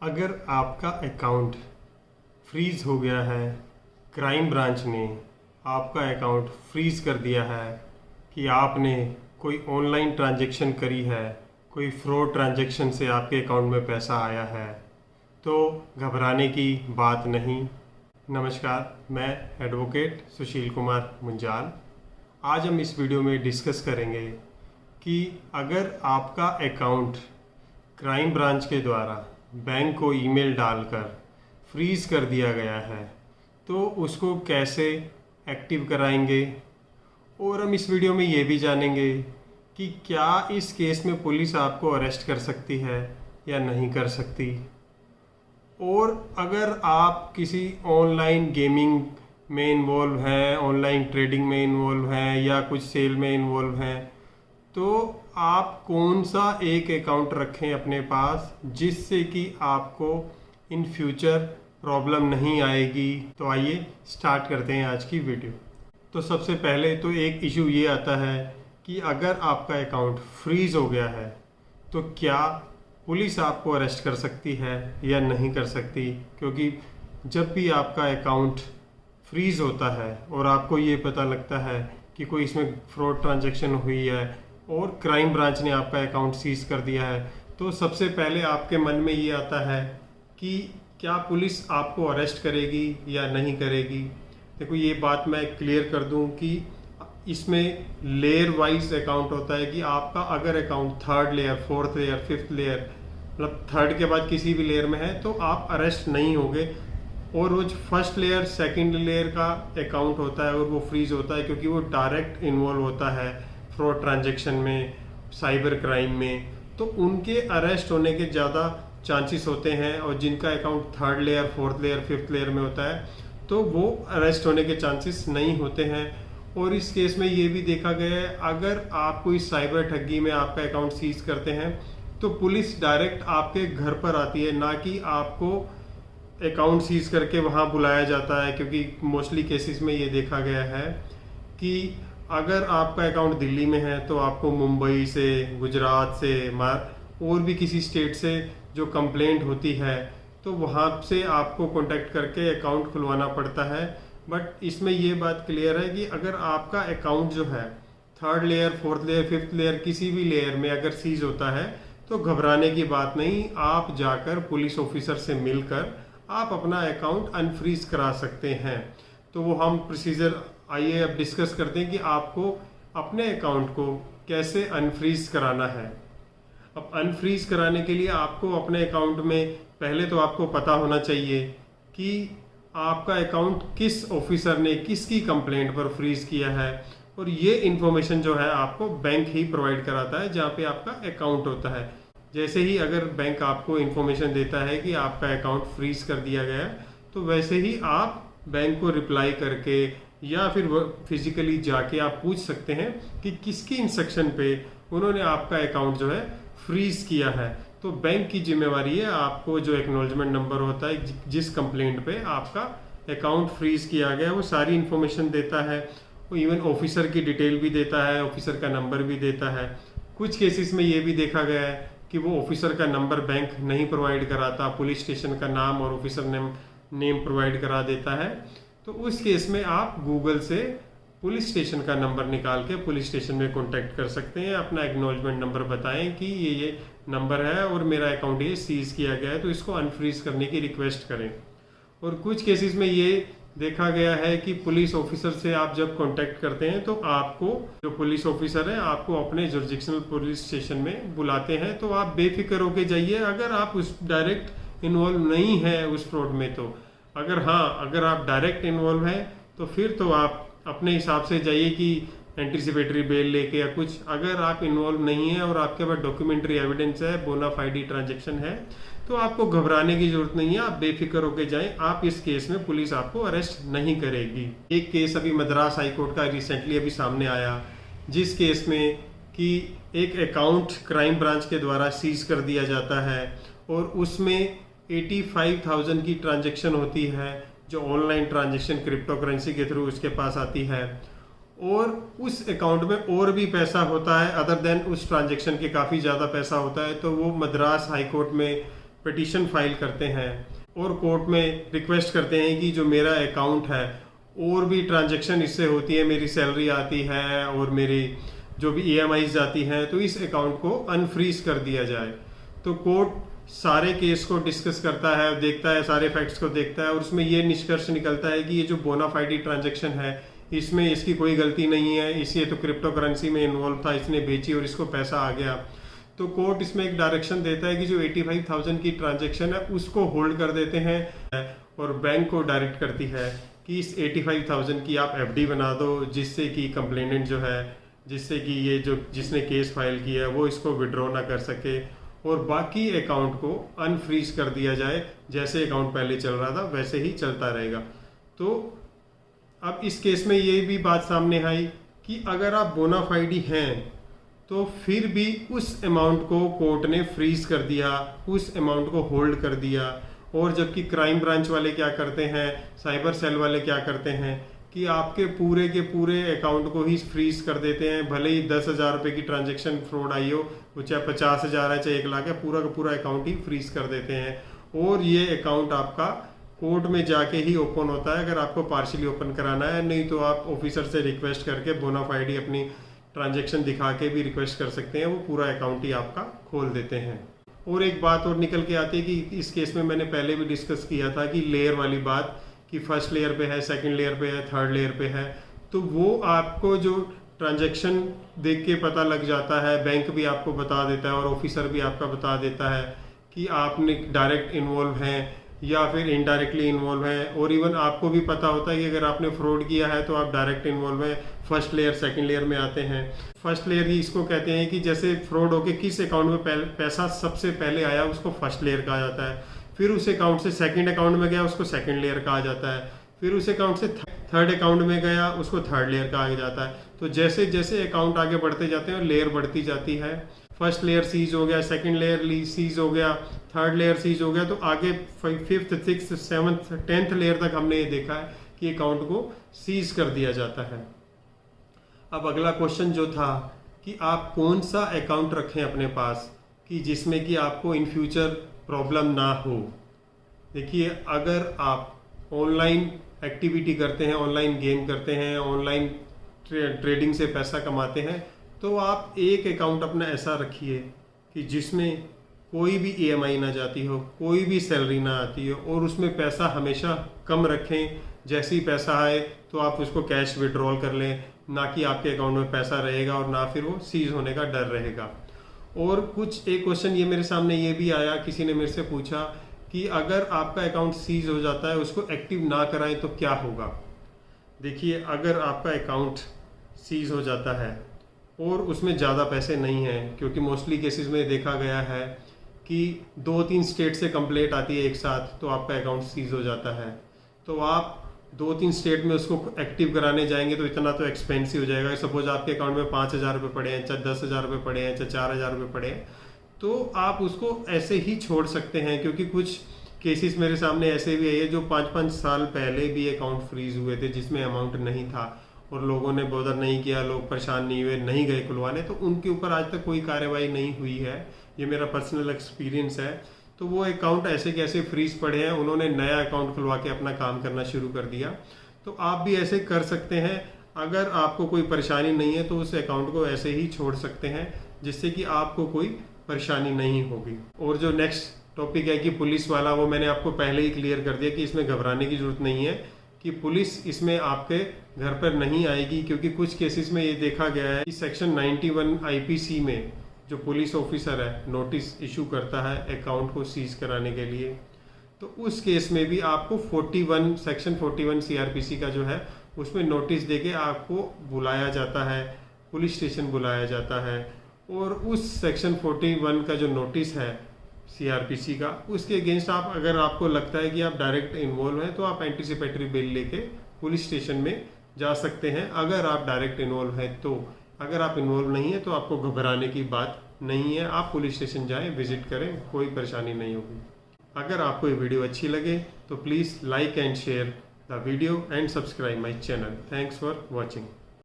अगर आपका account freeze हो गया है, क्राइम ब्रांच ने आपका अकाउंट फ्रीज कर दिया है कि आपने कोई ऑनलाइन ट्रांजैक्शन करी है, कोई फ्रॉड ट्रांजैक्शन से आपके अकाउंट में पैसा आया है, तो घबराने की बात नहीं। नमस्कार, मैं एडवोकेट सुशील कुमार मुंजाल। आज हम इस वीडियो में डिस्कस करेंगे कि अगर आपका अकाउंट क्राइम ब्रांच के द्वारा बैंक को ईमेल डालकर फ्रीज कर दिया गया है तो उसको कैसे एक्टिव कराएंगे। और हम इस वीडियो में ये भी जानेंगे कि क्या इस केस में पुलिस आपको अरेस्ट कर सकती है या नहीं कर सकती। और अगर आप किसी ऑनलाइन गेमिंग में इन्वॉल्व हैं, ऑनलाइन ट्रेडिंग में इन्वॉल्व हैं या कुछ सेल में इन्वॉल्व हैं, तो आप कौन सा एक अकाउंट रखें अपने पास जिससे कि आपको इन फ्यूचर प्रॉब्लम नहीं आएगी। तो आइए स्टार्ट करते हैं आज की वीडियो। तो सबसे पहले तो एक इशू ये आता है कि अगर आपका अकाउंट फ्रीज हो गया है तो क्या पुलिस आपको अरेस्ट कर सकती है या नहीं कर सकती। क्योंकि जब भी आपका अकाउंट फ्रीज होता है और आपको ये पता लगता है कि कोई इसमें फ्रॉड ट्रांजैक्शन हुई है और क्राइम ब्रांच ने आपका अकाउंट सीज कर दिया है, तो सबसे पहले आपके मन में ये आता है कि क्या पुलिस आपको अरेस्ट करेगी या नहीं करेगी। देखो, ये बात मैं क्लियर कर दूं कि इसमें लेयर वाइज अकाउंट होता है कि आपका अगर account third layer, fourth layer, fifth layer, मतलब थर्ड के बाद किसी भी लेयर में है तो आप अरेस्ट नहीं होंगे। और वो फर्स्ट लेयर, सेकंड लेयर का अकाउंट होता है और वो फ्रीज होता है क्योंकि वो डायरेक्ट इन्वॉल्व होता है फ्रॉड ट्रांजैक्शन में, साइबर क्राइम में, तो उनके अरेस्ट होने के ज़्यादा चांसेस होते हैं। और जिनका account third layer, fourth layer, fifth layer में होता है तो वो अरेस्ट होने के चांसेस नहीं होते हैं। और इस केस में ये भी देखा गया है, अगर आप कोई साइबर ठगी में आपका अकाउंट सीज करते हैं तो पुलिस डायरेक्ट आपके घर पर आती है, ना कि आपको अकाउंट सीज करके वहाँ बुलाया जाता है। क्योंकि मोस्टली केसेस में ये देखा गया है कि अगर आपका अकाउंट दिल्ली में है तो आपको मुंबई से, गुजरात से, और भी किसी स्टेट से जो कंप्लेंट होती है तो वहाँ से आपको कांटेक्ट करके अकाउंट खुलवाना पड़ता है। बट इसमें ये बात क्लियर है कि अगर आपका अकाउंट जो है third layer, fourth layer, fifth layer, किसी भी लेयर में अगर सीज होता है तो घबराने की बात नहीं। आप जाकर पुलिस ऑफिसर से मिलकर आप अपना अकाउंट अनफ्रीज करा सकते हैं। तो वो हम प्रोसीजर आइए अब डिस्कस करते हैं कि आपको अपने अकाउंट को कैसे अनफ्रीज कराना है। अब अनफ्रीज कराने के लिए आपको अपने अकाउंट में पहले तो आपको पता होना चाहिए कि आपका अकाउंट किस ऑफिसर ने किसकी कंप्लेंट पर फ्रीज किया है। और ये इन्फॉर्मेशन जो है आपको बैंक ही प्रोवाइड कराता है जहाँ पे आपका अकाउंट होता है। जैसे ही अगर बैंक आपको इन्फॉर्मेशन देता है कि आपका अकाउंट फ्रीज कर दिया गया है तो वैसे ही आप बैंक को रिप्लाई करके या फिर फिजिकली जाके आप पूछ सकते हैं कि किसकी इंस्ट्रक्शन पे उन्होंने आपका अकाउंट जो है फ्रीज किया है। तो बैंक की जिम्मेवारी है आपको जो एक्नॉलेजमेंट नंबर होता है जिस कंप्लेंट पे आपका अकाउंट फ्रीज किया गया वो सारी इन्फॉर्मेशन देता है। वो इवन ऑफिसर की डिटेल भी देता है, ऑफिसर का नंबर भी देता है। कुछ केसेस में ये भी देखा गया है कि वो ऑफिसर का नंबर बैंक नहीं प्रोवाइड कराता, पुलिस स्टेशन का नाम और ऑफिसर नेम प्रोवाइड करा देता है। तो उस केस में आप गूगल से पुलिस स्टेशन का नंबर निकाल के पुलिस स्टेशन में कांटेक्ट कर सकते हैं। अपना एक्नॉलेजमेंट नंबर बताएं कि ये नंबर है और मेरा अकाउंट ये सीज किया गया है, तो इसको अनफ्रीज करने की रिक्वेस्ट करें। और कुछ केसेस में ये देखा गया है कि पुलिस ऑफिसर से आप जब कांटेक्ट करते हैं तो आपको जो पुलिस ऑफिसर है आपको अपने जुरिसडिक्शनल पुलिस स्टेशन में बुलाते हैं। तो आप बेफिक्र होके जाइए अगर आप उस डायरेक्ट इन्वॉल्व नहीं है उस फ्रॉड में। तो अगर आप डायरेक्ट इन्वॉल्व हैं तो फिर तो आप अपने हिसाब से जाइए कि एंटीसिपेटरी बेल लेके या कुछ। अगर आप इन्वॉल्व नहीं है और आपके पास डॉक्यूमेंट्री एविडेंस है, बोनाफाइडी ट्रांजैक्शन है, तो आपको घबराने की जरूरत नहीं है। आप बेफिक्र होके जाएं। आप इस केस में पुलिस आपको अरेस्ट नहीं करेगी। एक केस अभी मद्रास हाई कोर्ट का रिसेंटली अभी सामने आया, जिस केस में कि एक अकाउंट क्राइम ब्रांच के द्वारा सीज कर दिया जाता है और उसमें 85,000 की ट्रांजैक्शन होती है जो ऑनलाइन ट्रांजैक्शन क्रिप्टो करेंसी के थ्रू उसके पास आती है। और उस अकाउंट में और भी पैसा होता है अदर देन उस ट्रांजैक्शन के, काफ़ी ज़्यादा पैसा होता है। तो वो मद्रास हाई कोर्ट में पिटीशन फाइल करते हैं और कोर्ट में रिक्वेस्ट करते हैं कि जो मेरा अकाउंट है और भी ट्रांजैक्शन इससे होती है, मेरी सैलरी आती है और मेरी जो भी EMIs आती हैं, तो इस अकाउंट को अनफ्रीज कर दिया जाए। तो कोर्ट सारे केस को डिस्कस करता है, देखता है, सारे फैक्ट्स को देखता है और उसमें ये निष्कर्ष निकलता है कि ये जो बोनाफाइड ट्रांजैक्शन है इसमें इसकी कोई गलती नहीं है, इसे तो क्रिप्टो करेंसी में इन्वॉल्व था, इसने बेची और इसको पैसा आ गया। तो कोर्ट इसमें एक डायरेक्शन देता है कि जो 85,000 की ट्रांजैक्शन है उसको होल्ड कर देते हैं और बैंक को डायरेक्ट करती है कि इस 85,000 की आप FD बना दो, जिससे कि कंप्लेनेंट जो है, जिससे कि ये जो जिसने केस फाइल किया है वो इसको विड्रॉ ना कर सके और बाकी अकाउंट को अनफ्रीज कर दिया जाए। जैसे अकाउंट पहले चल रहा था वैसे ही चलता रहेगा। तो अब इस केस में ये भी बात सामने आई कि अगर आप बोनाफाइडी हैं तो फिर भी उस अमाउंट को कोर्ट ने फ्रीज कर दिया, उस अमाउंट को होल्ड कर दिया। और जबकि क्राइम ब्रांच वाले क्या करते हैं, साइबर सेल वाले क्या करते हैं कि आपके पूरे के पूरे अकाउंट को ही फ्रीज कर देते हैं। भले ही 10,000 रुपये की ट्रांजैक्शन फ्रॉड आई हो, वो चाहे 50,000 है चाहे 1 लाख है, पूरा का पूरा अकाउंट ही फ्रीज कर देते हैं। और ये अकाउंट आपका कोर्ट में जाके ही ओपन होता है अगर आपको पार्शियली ओपन कराना है, नहीं तो आप ऑफिसर से रिक्वेस्ट करके बोनाफाइडी अपनी ट्रांजैक्शन दिखा के भी रिक्वेस्ट कर सकते हैं, वो पूरा अकाउंट ही आपका खोल देते हैं। और एक बात और निकल के आती है कि इस केस में मैंने पहले भी डिस्कस किया था कि लेयर वाली बात, कि फर्स्ट लेयर पे है, सेकंड लेयर पे है, थर्ड लेयर पे है, तो वो आपको जो ट्रांजैक्शन देख के पता लग जाता है, बैंक भी आपको बता देता है और ऑफिसर भी आपका बता देता है कि आपने डायरेक्ट इन्वॉल्व हैं या फिर इनडायरेक्टली इन्वॉल्व हैं। और इवन आपको भी पता होता है कि अगर आपने फ्रॉड किया है तो आप डायरेक्ट इन्वॉल्व हैं, फर्स्ट लेयर सेकंड लेयर में आते हैं। फर्स्ट लेयर ही इसको कहते हैं कि जैसे फ्रॉड होके किस अकाउंट में पैसा सबसे पहले आया उसको फर्स्ट लेयर कहा जाता है, फिर उस अकाउंट से सेकंड अकाउंट में गया उसको सेकंड लेयर कहा जाता है, फिर उस अकाउंट से थर्ड अकाउंट में गया उसको थर्ड लेयर कहा जाता है। तो जैसे जैसे अकाउंट आगे बढ़ते जाते हैं लेयर बढ़ती जाती है। फर्स्ट लेयर सीज हो गया, सेकंड लेयर सीज हो गया, थर्ड लेयर सीज हो गया, तो आगे 5th 6th 7th 10th layer तक हमने ये देखा है कि अकाउंट को सीज कर दिया जाता है। अब अगला क्वेश्चन जो था कि आप कौन सा अकाउंट रखें अपने पास कि जिसमें कि आपको इन फ्यूचर प्रॉब्लम ना हो। देखिए, अगर आप ऑनलाइन एक्टिविटी करते हैं, ऑनलाइन गेम करते हैं, ऑनलाइन ट्रेडिंग से पैसा कमाते हैं, तो आप एक अकाउंट अपना ऐसा रखिए कि जिसमें कोई भी EMI ना जाती हो, कोई भी सैलरी ना आती हो और उसमें पैसा हमेशा कम रखें। जैसे ही पैसा आए तो आप उसको कैश विड्रॉल कर लें, ना कि आपके अकाउंट में पैसा रहेगा और ना फिर वो सीज होने का डर रहेगा। और कुछ एक क्वेश्चन ये मेरे सामने ये भी आया, किसी ने मेरे से पूछा कि अगर आपका अकाउंट सीज हो जाता है, उसको एक्टिव ना कराएं तो क्या होगा। देखिए, अगर आपका अकाउंट सीज हो जाता है और उसमें ज़्यादा पैसे नहीं हैं, क्योंकि मोस्टली केसेस में देखा गया है कि 2-3 स्टेट से कंप्लेंट आती है एक साथ, तो आपका अकाउंट सीज हो जाता है। तो आप 2-3 स्टेट में उसको एक्टिव कराने जाएंगे तो इतना तो एक्सपेंसिव हो जाएगा। सपोज आपके अकाउंट में 5,000 रुपये पड़े हैं, चाहे 10,000 रुपये पड़े हैं, चाहे 4,000 रुपये पड़े हैं, तो आप उसको ऐसे ही छोड़ सकते हैं। क्योंकि कुछ केसेस मेरे सामने ऐसे भी है जो 5-5 साल पहले भी अकाउंट फ्रीज हुए थे जिसमें अमाउंट नहीं था और लोगों ने बॉदर नहीं किया, लोग परेशान नहीं हुए, नहीं गए खुलवाने, तो उनके ऊपर आज तक कोई कार्रवाई नहीं हुई है। ये मेरा पर्सनल एक्सपीरियंस है। तो वो अकाउंट ऐसे कैसे फ्रीज पड़े हैं, उन्होंने नया अकाउंट खुलवा के अपना काम करना शुरू कर दिया। तो आप भी ऐसे कर सकते हैं। अगर आपको कोई परेशानी नहीं है तो उस अकाउंट को ऐसे ही छोड़ सकते हैं, जिससे कि आपको कोई परेशानी नहीं होगी। और जो नेक्स्ट टॉपिक है कि पुलिस वाला, वो मैंने आपको पहले ही क्लियर कर दिया कि इसमें घबराने की जरूरत नहीं है कि पुलिस इसमें आपके घर पर नहीं आएगी। क्योंकि कुछ केसेस में ये देखा गया है कि सेक्शन 91 IPC में जो पुलिस ऑफिसर है नोटिस इशू करता है अकाउंट को सीज कराने के लिए, तो उस केस में भी आपको सेक्शन 41 CRPC का जो है उसमें नोटिस देके आपको बुलाया जाता है, पुलिस स्टेशन बुलाया जाता है। और उस सेक्शन 41 का जो नोटिस है CRPC का, उसके अगेंस्ट आप, अगर आपको लगता है कि आप डायरेक्ट इन्वॉल्व हैं, तो आप एंटीसिपेटरी बेल लेके पुलिस स्टेशन में जा सकते हैं, अगर आप डायरेक्ट इन्वॉल्व हैं तो। अगर आप इन्वॉल्व नहीं है तो आपको घबराने की बात नहीं है, आप पुलिस स्टेशन जाएं, विजिट करें, कोई परेशानी नहीं होगी। अगर आपको ये वीडियो अच्छी लगे तो please like and share the video and subscribe my channel. Thanks for watching.